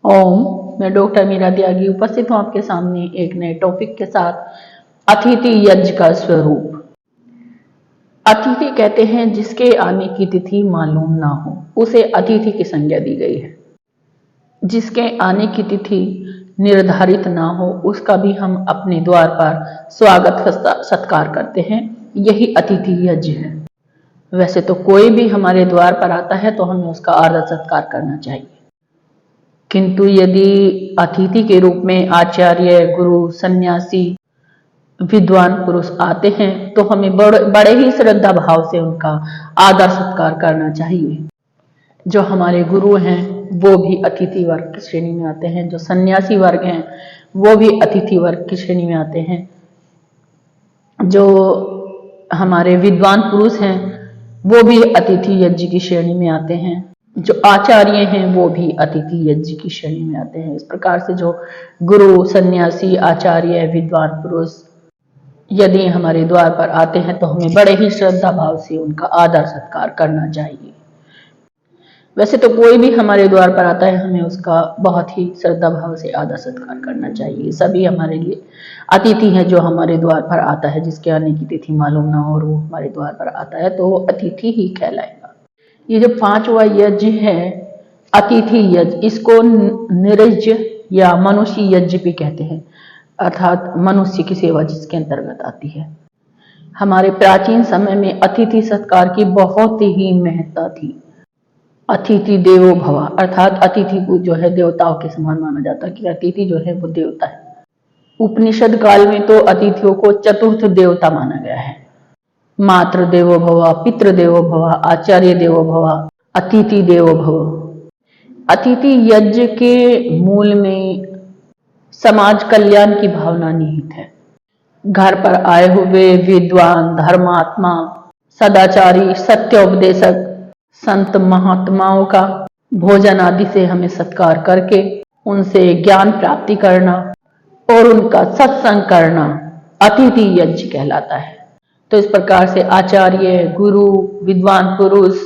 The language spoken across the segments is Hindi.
ओम, मैं डॉक्टर मीरा त्यागी उपस्थित हूँ आपके सामने एक नए टॉपिक के साथ। अतिथि यज्ञ का स्वरूप। अतिथि कहते हैं जिसके आने की तिथि मालूम ना हो, उसे अतिथि की संज्ञा दी गई है। जिसके आने की तिथि निर्धारित ना हो, उसका भी हम अपने द्वार पर स्वागत सत्कार करते हैं, यही अतिथि यज्ञ है। वैसे तो कोई भी हमारे द्वार पर आता है तो हमें उसका आदर सत्कार करना चाहिए, किंतु यदि अतिथि के रूप में आचार्य, गुरु, सन्यासी, विद्वान पुरुष आते हैं तो हमें बड़े ही श्रद्धा भाव से उनका आदर सत्कार करना चाहिए। जो हमारे गुरु हैं वो भी अतिथि वर्ग की श्रेणी में आते हैं, जो सन्यासी वर्ग हैं वो भी अतिथि वर्ग की श्रेणी में आते हैं, जो हमारे विद्वान पुरुष हैं वो भी अतिथि यज्ञ की श्रेणी में आते हैं, जो आचार्य हैं वो भी अतिथि यज्ञ की श्रेणी में आते हैं। इस प्रकार से जो गुरु, सन्यासी, आचार्य, विद्वान पुरुष यदि हमारे द्वार पर आते हैं तो हमें बड़े ही श्रद्धा भाव से उनका आदर सत्कार करना चाहिए। वैसे तो कोई भी हमारे द्वार पर आता है हमें उसका बहुत ही श्रद्धा भाव से आदर सत्कार करना चाहिए। सभी हमारे लिए अतिथि है। जो हमारे द्वार पर आता है, जिसके आने की तिथि मालूम ना हो और वो हमारे द्वार पर आता है तो वो अतिथि ही कहलाएगा। ये जो 5वां यज्ञ है अतिथि यज्ञ, इसको निरज्य या मनुष्य यज्ञ भी कहते हैं, अर्थात मनुष्य की सेवा जिसके अंतर्गत आती है। हमारे प्राचीन समय में अतिथि सत्कार की बहुत ही महत्ता थी। अतिथि देवो भव, अर्थात अतिथि को जो है देवताओं के समान माना जाता है कि अतिथि जो है वो देवता है। उपनिषद काल में तो अतिथियों को चतुर्थ देवता माना गया है। मातृ देवो भव, पितृ देवो भव, आचार्य देवो भव, अतिथि देवो भव। अतिथि यज्ञ के मूल में समाज कल्याण की भावना निहित है। घर पर आए हुए विद्वान, धर्मात्मा, सदाचारी, सत्योपदेशक, संत महात्माओं का भोजन आदि से हमें सत्कार करके उनसे ज्ञान प्राप्ति करना और उनका सत्संग करना अतिथि यज्ञ कहलाता है। तो इस प्रकार से आचार्य, गुरु, विद्वान पुरुष,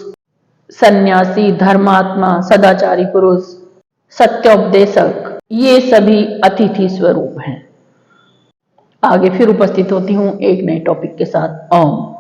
सन्यासी, धर्मात्मा, सदाचारी पुरुष, सत्योपदेशक, ये सभी अतिथि स्वरूप हैं। आगे फिर उपस्थित होती हूँ एक नए टॉपिक के साथ। ओम।